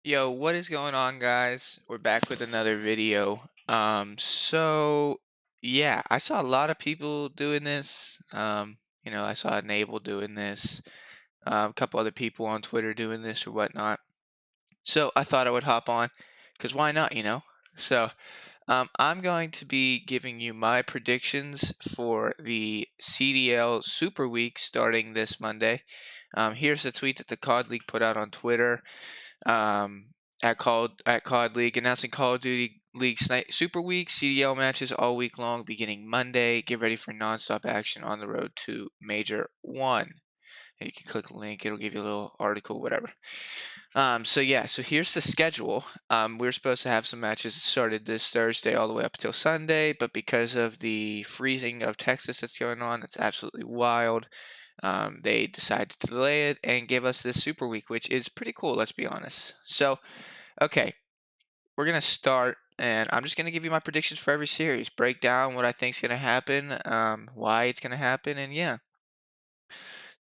Yo, what is going on, guys? We're back with another video. Yeah, I saw a lot of people doing this. I saw Enable doing this, a couple other people on Twitter doing this or whatnot. So I thought I would hop on, because why not? So I'm going to be giving you my predictions for the CDL Super Week starting this Monday. Here's the tweet that the COD League put out on Twitter um, at COD League, announcing Call of Duty League Super Week CDL matches all week long, beginning Monday. Get ready for nonstop action on the road to Major One. And you can click the link; it'll give you a little article, whatever. So here's the schedule. We were supposed to have some matches that started this Thursday all the way up until Sunday, but because of the freezing of Texas that's going on, it's absolutely wild. They decided to delay it and give us this Super Week, which is pretty cool, let's be honest. So, okay, we're going to start, and I'm just going to give you my predictions for every series, break down what I think is going to happen, why it's going to happen, and yeah.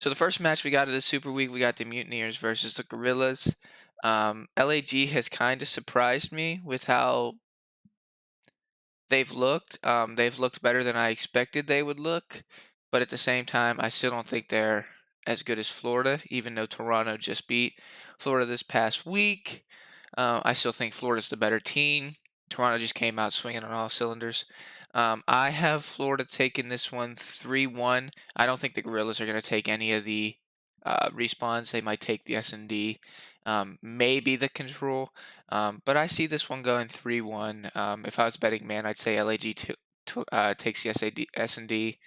So, the first match we got of the Super Week, we got the Mutineers versus the Gorillas. LAG has kind of surprised me with how they've looked. They've looked better than I expected they would look, but at the same time, I still don't think they're as good as Florida, even though Toronto just beat Florida this past week. I still think Florida's the better team. Toronto just came out swinging on all cylinders. I have Florida taking this one 3-1. I don't think the Gorillas are going to take any of the respawns. They might take the S&D, maybe the control. But I see this one going 3-1. If I was betting man, I'd say LAG takes the S&D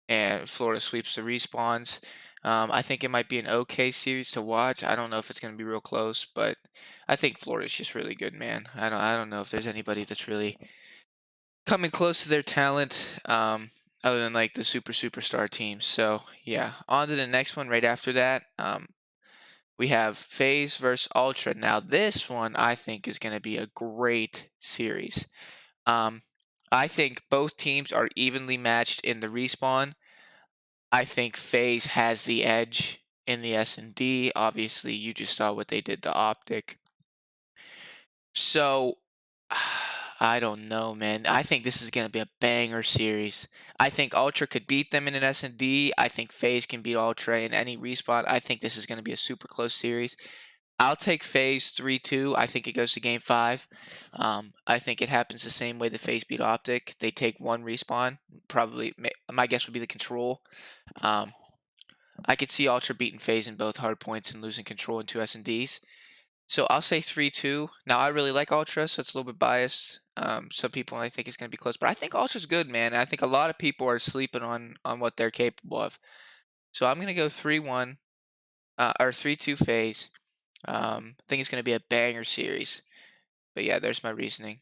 and Florida sweeps the respawns. I think it might be an okay series to watch. I don't know if it's going to be real close, but I think Florida's just really good, man. I don't know if there's anybody that's really coming close to their talent, other than like the superstar teams. So yeah, on to the next one right after that. We have FaZe versus Ultra. Now this one I think is going to be a great series. Um, I think both teams are evenly matched in the respawn. I think FaZe has the edge in the S&D. Obviously, you just saw what they did to Optic. So, I don't know, man. I think this is going to be a banger series. I think Ultra could beat them in an S&D. I think FaZe can beat Ultra in any respawn. I think this is going to be a super close series. I'll take FaZe 3-2. I think it goes to game 5. I think it happens the same way the FaZe beat Optic. They take one respawn. Probably, my guess would be the control. Um, I could see Ultra beating FaZe in both hard points and losing control in two S&Ds. So I'll say 3-2. Now, I really like Ultra, so it's a little bit biased. Some people I think it's going to be close, but I think Ultra's good, man. I think a lot of people are sleeping on what they're capable of. So I'm going to go 3-1 or 3-2 FaZe. I think it's going to be a banger series. But yeah, there's my reasoning.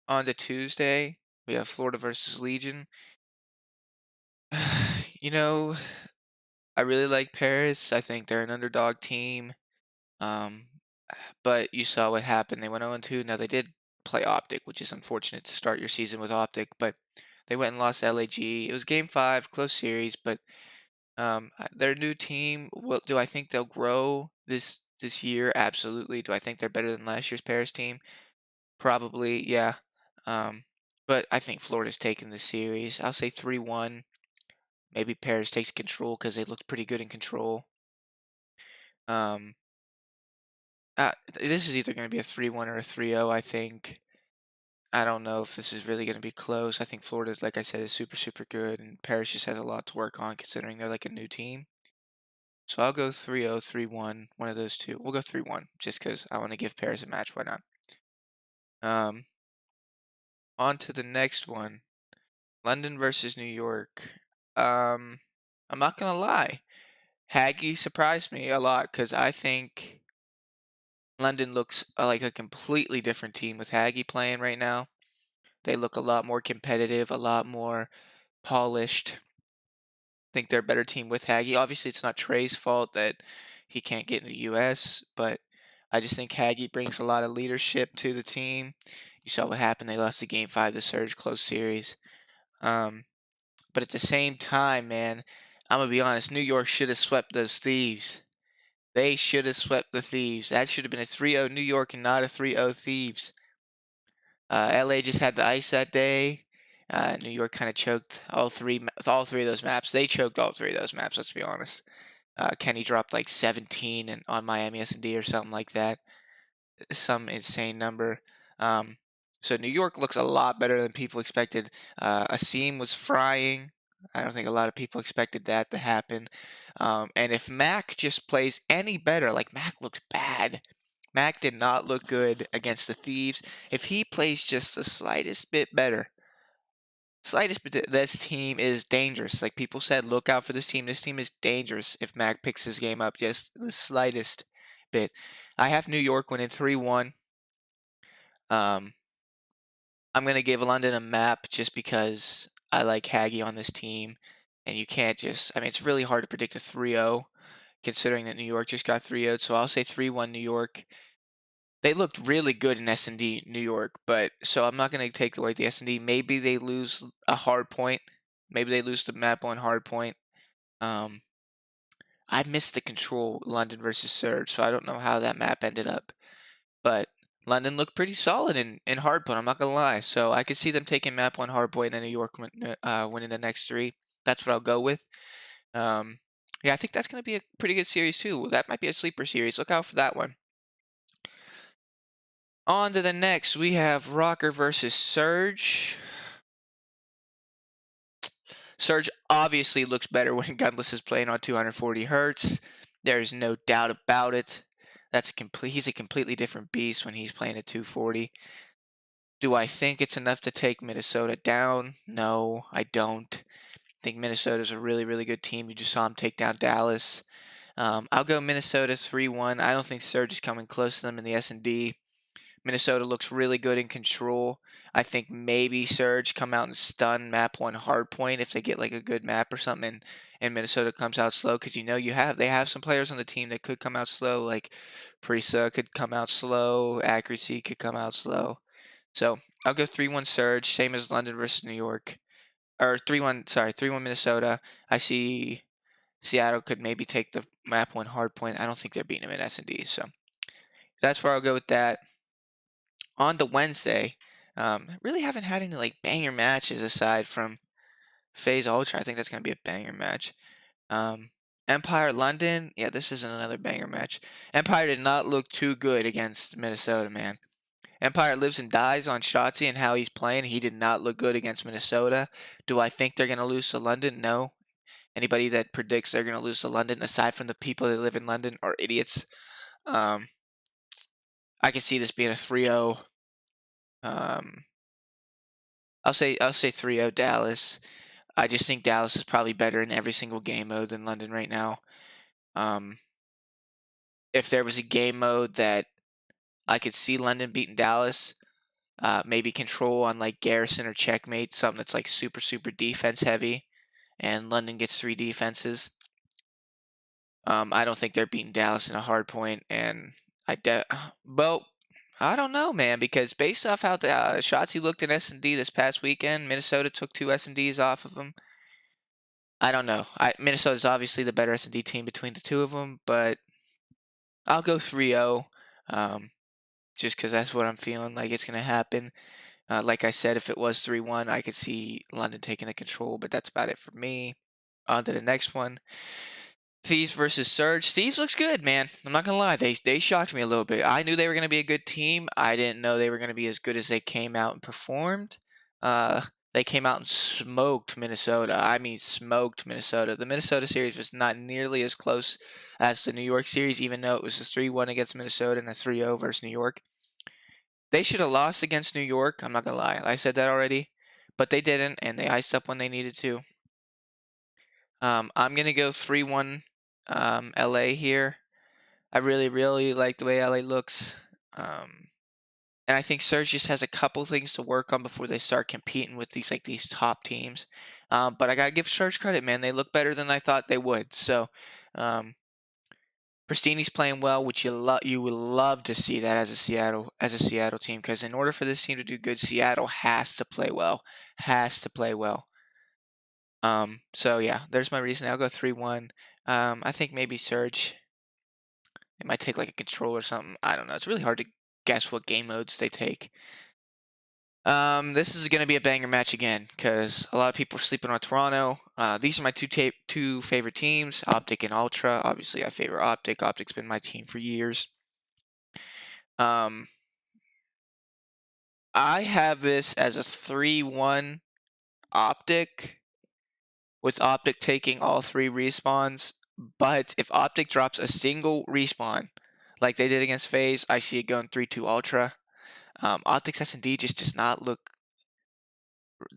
On to Tuesday, we have Florida versus Legion. you know, I really like Paris. I think they're an underdog team. Um, but you saw what happened. They went 0-2. Now they did play Optic, which is unfortunate to start your season with Optic, but they went and lost LAG. It was game 5, close series, but their new team, well, do I think they'll grow this year? Absolutely. Do I think they're better than last year's Paris team? Probably, yeah. Um, but I think Florida's taking the series. I'll say 3-1. Maybe Paris takes control because they looked pretty good in control. Um, this is either going to be a 3-1 or a 3-0, I think. I don't know if this is really going to be close. I think Florida's, like I said, is super good, and Paris just has a lot to work on considering they're like a new team. So I'll go 3-0, 3-1, one of those two. We'll go 3-1 just because I want to give Paris a match. Why not? Um, on to the next one. London versus New York. Um, I'm not gonna lie. Haggy surprised me a lot because I think London looks like a completely different team with Haggy playing right now. They look a lot more competitive, a lot more polished. I think they're a better team with Haggy. Obviously, it's not Trey's fault that he can't get in the U.S., but I just think Haggy brings a lot of leadership to the team. You saw what happened. They lost the Game 5 to Surge, close series. Um, But at the same time, man, I'm gonna be honest. New York should have swept those thieves. They should have swept the Thieves. That should have been a 3-0 New York and not a 3-0 Thieves. LA just had the ice that day. New York kind of choked all three of those maps. They choked all three of those maps. Let's be honest. Kenny dropped like 17 on Miami S&D or something like that. Some insane number. Um, so New York looks a lot better than people expected. Asim was frying. I don't think a lot of people expected that to happen. And if Mac just plays any better, like Mac looked bad. Mac did not look good against the Thieves. If he plays just the slightest bit better, this team is dangerous. Like people said, look out for this team. This team is dangerous if Mac picks his game up just the slightest bit. I have New York winning 3-1. Um, I'm going to give London a map just because I like Haggy on this team. And you can't just, I mean, it's really hard to predict a 3-0 considering that New York just got 3-0. So I'll say 3-1 New York. They looked really good in S&D New York, but so I'm not going to take away the S&D. Maybe they lose a hard point. Maybe they lose the map on hard point. Um, I missed the control London versus Surge, so I don't know how that map ended up. But London looked pretty solid in hardpoint. I'm not gonna lie. So I could see them taking map on hardpoint and New York winning the next three. That's what I'll go with. Um, yeah, I think that's gonna be a pretty good series too. That might be a sleeper series. Look out for that one. On to the next, we have Rocker versus Surge. Surge obviously looks better when Gunless is playing on 240 hertz. There's no doubt about it. He's a completely different beast when he's playing at 240. Do I think it's enough to take Minnesota down? No, I don't. I think Minnesota's a really, really good team. You just saw them take down Dallas. I'll go Minnesota 3-1. I don't think Surge is coming close to them in the S&D. Minnesota looks really good in control. I think maybe Surge come out and stun map one hardpoint if they get like a good map or something, and Minnesota comes out slow because they have some players on the team that could come out slow, like Prisa could come out slow, Accuracy could come out slow. So I'll go 3-1 Surge, same as London versus New York, or 3-1 Minnesota. I see Seattle could maybe take the map one hardpoint. I don't think they're beating them in S&D, so that's where I'll go with that. On to Wednesday, really haven't had any like banger matches aside from FaZe Ultra. I think that's gonna be a banger match. Um, Empire London, yeah, this isn't another banger match. Empire did not look too good against Minnesota, man. Empire lives and dies on Shotzi and how he's playing. He did not look good against Minnesota. Do I think they're gonna lose to London? No. Anybody that predicts they're gonna lose to London, aside from the people that live in London, are idiots. Um, I can see this being a 3-0. Um, I'll say 3-0 Dallas. I just think Dallas is probably better in every single game mode than London right now. Um, if there was a game mode that I could see London beating Dallas, maybe control on like Garrison or Checkmate, something that's like super, super defense heavy, and London gets 3 defenses. I don't think they're beating Dallas in a hard point, and well, I don't know, man, because based off how the shots he looked in S&D this past weekend, Minnesota took 2 S&Ds off of him. I don't know. Minnesota's obviously the better S&D team between the two of them, but I'll go 3-0, just because that's what I'm feeling like it's going to happen. Like I said, if it was 3-1, I could see London taking the control, but that's about it for me. On to the next one. Thieves versus Surge. Thieves looks good, man. I'm not gonna lie. They shocked me a little bit. I knew they were gonna be a good team. I didn't know they were gonna be as good as they came out and performed. They came out and smoked Minnesota. I mean, smoked Minnesota. The Minnesota series was not nearly as close as the New York series, even though it was a 3-1 against Minnesota and a 3-0 versus New York. They should have lost against New York. I'm not gonna lie. I said that already, but they didn't, and they iced up when they needed to. I'm gonna go 3-1 LA here. I really, really like the way LA looks. And I think Surge just has a couple things to work on before they start competing with these top teams. But I gotta give Surge credit, man. They look better than I thought they would. So, Pristini's playing well, which you would love to see that as a Seattle team. Because in order for this team to do good, Seattle has to play well. Has to play well. So yeah, there's my reason. I'll go 3-1. I think maybe Surge. It might take like a control or something. I don't know. It's really hard to guess what game modes they take. This is going to be a banger match again because a lot of people are sleeping on Toronto. These are my two favorite teams, Optic and Ultra. Obviously, I favor Optic. Optic's been my team for years. Um, I have this as a 3-1 Optic, with Optic taking all 3 respawns. But if Optic drops a single respawn, like they did against FaZe, I see it going 3-2 Ultra. Optic's S&D just does not look.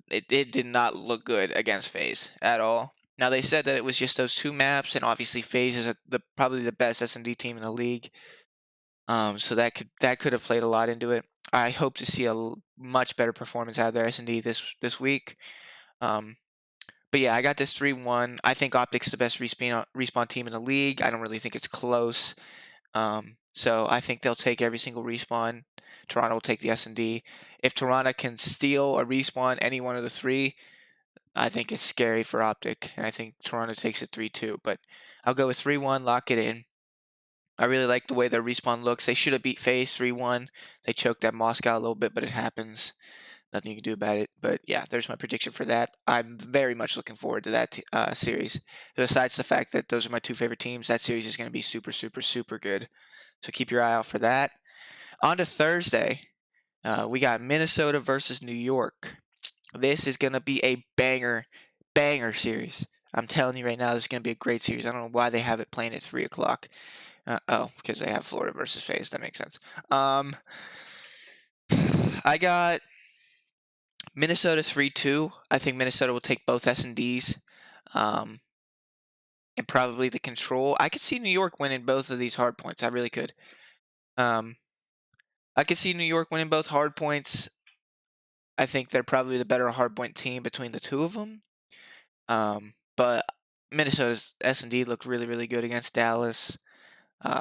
It did not look good against FaZe at all. Now they said that it was just those 2 maps, and obviously FaZe is probably the best S&D team in the league. So that could have played a lot into it. I hope to see a much better performance out of their S&D this week. But yeah, I got this 3-1. I think Optic's the best respawn team in the league. I don't really think it's close. So I think they'll take every single respawn. Toronto will take the S&D. If Toronto can steal a respawn any one of the 3, I think it's scary for Optic, and I think Toronto takes it 3-2. But I'll go with 3-1, lock it in. I really like the way their respawn looks. They should have beat FaZe 3-1. They choked at Moscow a little bit, but it happens. Nothing you can do about it. But yeah, there's my prediction for that. I'm very much looking forward to that series. Besides the fact that those are my 2 favorite teams, that series is going to be super, super, super good. So keep your eye out for that. On to Thursday, we got Minnesota versus New York. This is going to be a banger series. I'm telling you right now, this is going to be a great series. I don't know why they have it playing at 3 o'clock. Because they have Florida versus FaZe. That makes sense. I got Minnesota 3-2. I think Minnesota will take both S&Ds. And probably the control. I could see New York winning both of these hard points. I really could. I could see New York winning both hard points. I think they're probably the better hardpoint team between the 2 of them. But Minnesota's S&D looked really, really good against Dallas.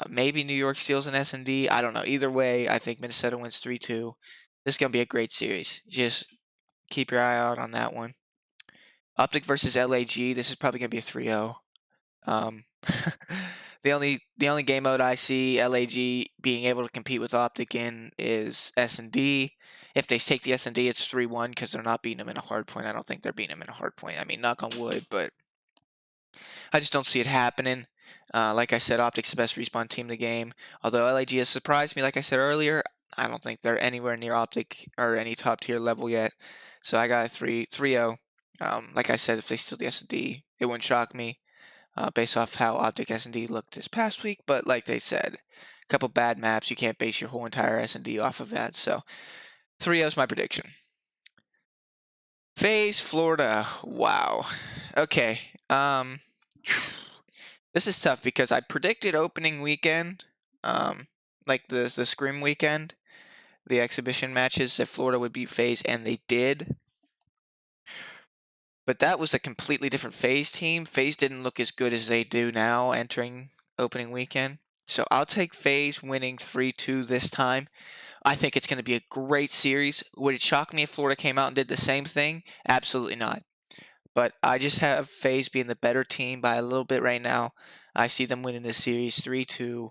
Maybe New York steals an S&D. I don't know. Either way, I think Minnesota wins 3-2. This is going to be a great series. Just keep your eye out on that one. Optic versus LAG. This is probably going to be a 3-0. The only game mode I see LAG being able to compete with Optic in is S&D. If they take the S&D, it's 3-1 because they're not beating them in a hard point. I don't think they're beating them in a hard point. I mean, knock on wood, but I just don't see it happening. Like I said, Optic's the best respawn team in the game. Although LAG has surprised me, like I said earlier, I don't think they're anywhere near Optic or any top tier level yet. So I got a 3-0. Like I said, if they steal the S&D, it wouldn't shock me. Based off how Optic S&D looked this past week. But like they said, a couple bad maps, you can't base your whole entire S&D off of that. So 3-0 is my prediction. FaZe, Florida. Wow. Okay. This is tough because I predicted opening weekend, like the Scrim weekend, the exhibition matches, that Florida would beat FaZe, and they did. But that was a completely different FaZe team. FaZe didn't look as good as they do now entering opening weekend. So I'll take FaZe winning 3-2 this time. I think it's going to be a great series. Would it shock me if Florida came out and did the same thing? Absolutely not. But I just have FaZe being the better team by a little bit right now. I see them winning this series 3-2.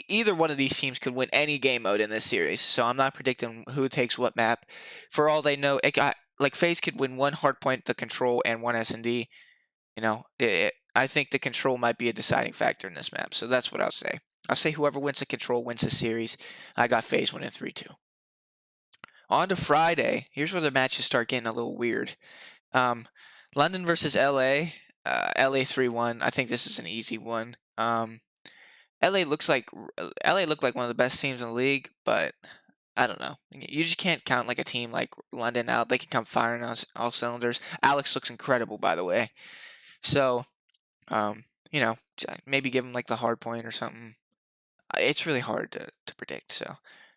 Either one of these teams could win any game mode in this series. So I'm not predicting who takes what map. For all they know, FaZe could win one hardpoint, the control, and one S&D. I think the control might be a deciding factor in this map. So that's what I'll say. I'll say whoever wins the control wins the series. I got FaZe winning 3-2. On to Friday. Here's where the matches start getting a little weird. London versus LA. LA 3-1. I think this is an easy one. LA looked like one of the best teams in the league, but I don't know. You just can't count like a team like London out. They can come firing on all cylinders. Alex looks incredible, by the way. So, maybe give him like the hard point or something. It's really hard to predict. So,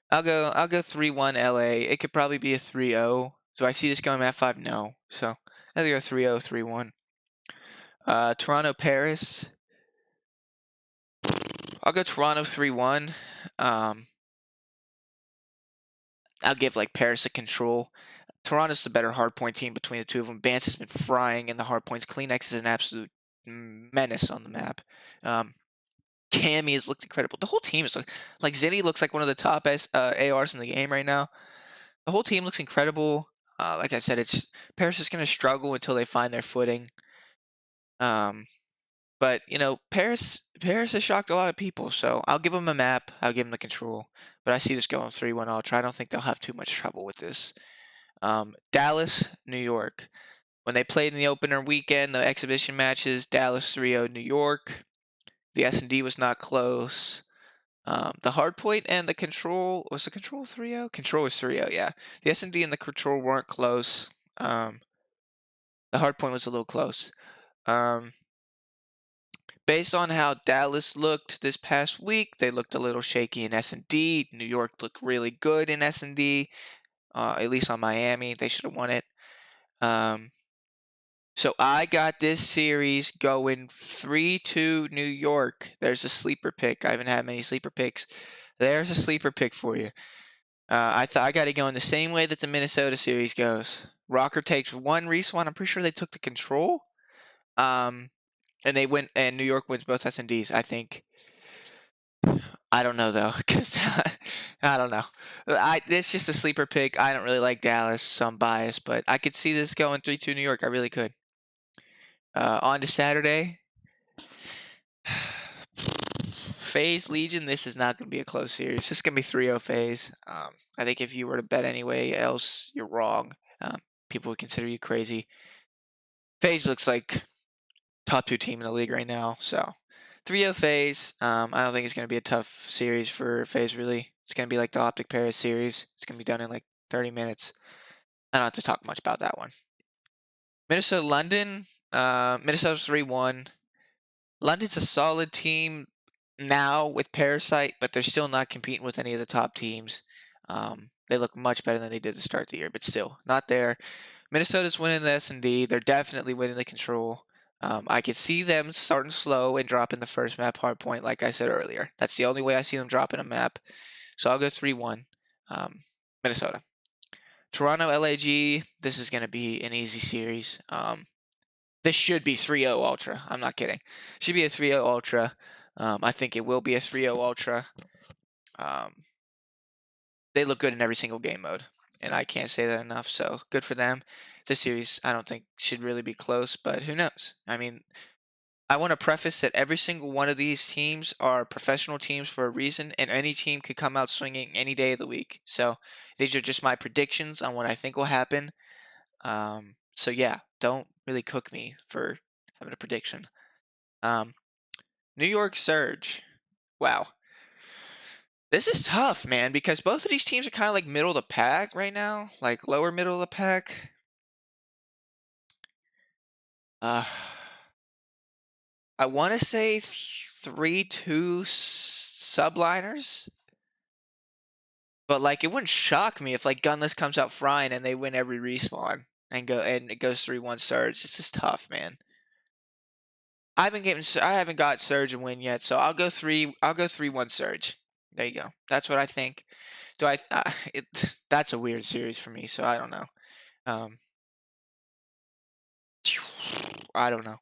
I'll go 3-1 LA. It could probably be a 3-0. Do I see this going at 5? No. So, I think go 3-0, 3-1. Toronto, Paris. I'll go Toronto 3-1. I'll give like Paris a control. Toronto's the better hardpoint team between the 2 of them. Bance has been frying in the hardpoints. Kleenex is an absolute menace on the map. Cammy has looked incredible. The whole team is like Zinni looks like one of the top ARs in the game right now. The whole team looks incredible. Like I said, it's Paris is going to struggle until they find their footing. Um, but Paris has shocked a lot of people. So I'll give them a map. I'll give them the control. But I see this going 3-1 Ultra. I don't think they'll have too much trouble with this. Dallas, New York. When they played in the opener weekend, the exhibition matches, Dallas 3-0 New York. The S&D was not close. The hard point and the control was the control 3-0? Control was 3-0, yeah. The S&D and the control weren't close. The hard point was a little close. Based on how Dallas looked this past week, they looked a little shaky in S&D. New York looked really good in S&D, at least on Miami. They should have won it. So I got this series going 3-2 New York. There's a sleeper pick. I haven't had many sleeper picks. There's a sleeper pick for you. I thought I got to go in the same way that the Minnesota series goes. Rocker takes one respawn. I'm pretty sure they took the control. And they win, and New York wins both S&Ds. I think. I don't know though, because I don't know. It's just a sleeper pick. I don't really like Dallas, so I'm biased, but I could see this going 3-2 New York. I really could. On to Saturday. FaZe Legion, this is not going to be a close series. This is going to be 3-0 FaZe. I think if you were to bet anyway else, you're wrong. People would consider you crazy. FaZe looks like top 2 team in the league right now. So 3-0 FaZe. I don't think it's going to be a tough series for FaZe, really. It's going to be like the Optic Paris series. It's going to be done in like 30 minutes. I don't have to talk much about that one. Minnesota London. Minnesota's 3-1. London's a solid team now with Parasite, but they're still not competing with any of the top teams. They look much better than they did to start the year, but still not there. Minnesota's winning the S&D. They're definitely winning the control. I could see them starting slow and dropping the first map hard point, like I said earlier. That's the only way I see them dropping a map. So I'll go 3-1. Minnesota. Toronto LAG. This is going to be an easy series. This should be 3-0 Ultra. I'm not kidding. Should be a 3-0 Ultra. I think it will be a 3-0 Ultra. They look good in every single game mode, and I can't say that enough, so good for them. This series, I don't think, should really be close, but who knows? I mean, I want to preface that every single one of these teams are professional teams for a reason, and any team could come out swinging any day of the week. So these are just my predictions on what I think will happen. So yeah, don't really cook me for having a prediction. New York Surge. Wow. This is tough, man, because both of these teams are kind of like middle of the pack right now, like lower middle of the pack. Uh, I want to say 3-2 subliners, but like it wouldn't shock me if like Gunless comes out frying and they win every respawn and it goes 3-1 Surge. It's just tough, man. I haven't got Surge and win yet, so I'll go 3-1 Surge. There you go. That's what I think. Do I? That's a weird series for me, so I don't know. I don't know.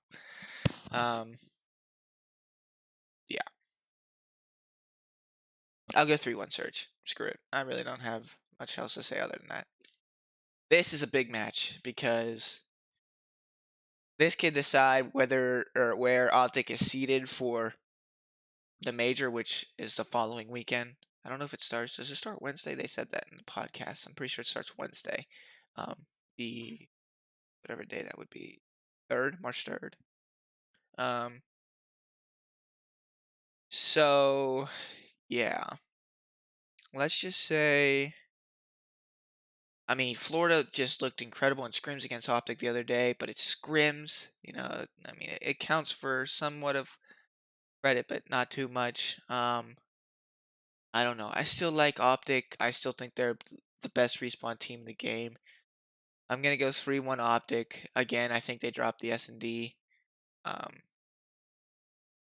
Yeah, I'll go 3-1 Surge. Screw it. I really don't have much else to say other than that. This is a big match because this can decide whether or where Optic is seated for the major, which is the following weekend. I don't know if it starts. Does it start Wednesday? They said that in the podcast. I'm pretty sure it starts Wednesday. The whatever day that would be, March 3rd. So yeah, let's just say. I mean, Florida just looked incredible in scrims against Optic the other day, but it's scrims. I mean, it counts for somewhat of credit, but not too much. I don't know. I still like Optic. I still think they're the best respawn team in the game. I'm gonna go 3-1 Optic. Again, I think they dropped the S&D.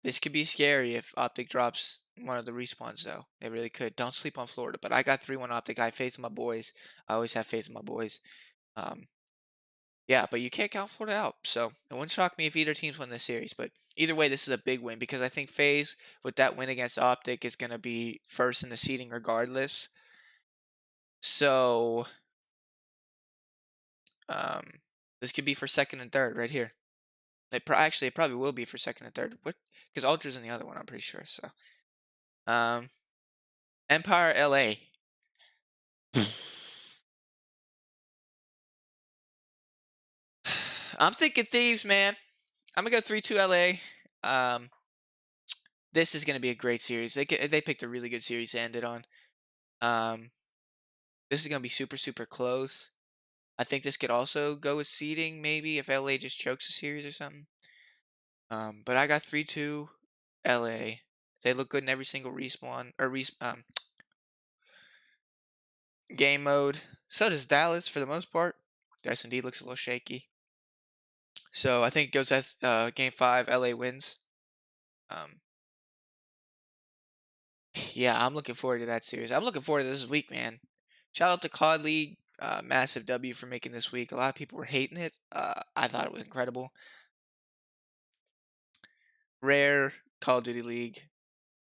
This could be scary if Optic drops one of the respawns, though. It really could. Don't sleep on Florida. But I got 3-1 Optic. I have faith in my boys. I always have faith in my boys. Um, Yeah, but you can't count Florida out. So it wouldn't shock me if either teams win this series. But either way, this is a big win because I think FaZe, with that win against Optic, is going to be first in the seeding regardless. So um, this could be for second and third right here. Actually, it probably will be for second and third. What? Because Ultra's in the other one, I'm pretty sure. So um, Empire LA. I'm thinking Thieves, man. I'm gonna go 3-2 LA. Um, this is gonna be a great series. They picked a really good series to end it on. Um, this is gonna be super super close. I think this could also go with seeding maybe if LA just chokes the series or something. But I got 3-2 LA. They look good in every single respawn or game mode. So does Dallas for the most part. The S&D looks a little shaky. So I think it goes as game 5. LA wins. Um, yeah, I'm looking forward to that series. I'm looking forward to this week, man. Shout out to COD League. Massive W for making this week. A lot of people were hating it. I thought it was incredible. Rare Call of Duty League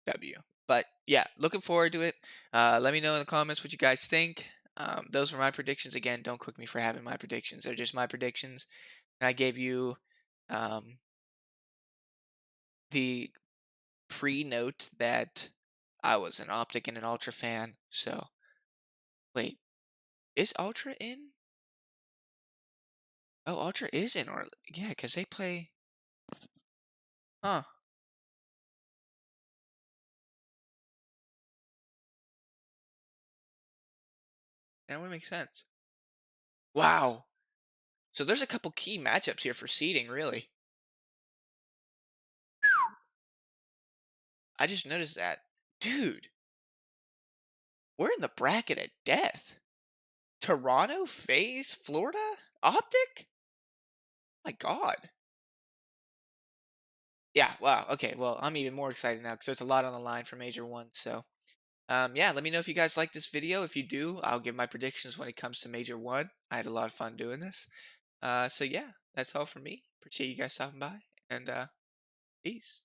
W. But yeah, looking forward to it. Let me know in the comments what you guys think. Those were my predictions. Again, don't cook me for having my predictions. They're just my predictions. And I gave you um, the pre-note that I was an Optic and an Ultra fan. So wait, is Ultra in? Oh, Ultra is in Orlando. Yeah, because they play. Huh. That would make sense. Wow. So there's a couple key matchups here for seeding, really. I just noticed that. Dude, we're in the bracket of death. Toronto, FaZe, Florida, Optic? My God. Yeah, wow. Okay, well, I'm even more excited now because there's a lot on the line for Major 1. So, yeah, let me know if you guys like this video. If you do, I'll give my predictions when it comes to Major 1. I had a lot of fun doing this. So, yeah, that's all from me. Appreciate you guys stopping by, and peace.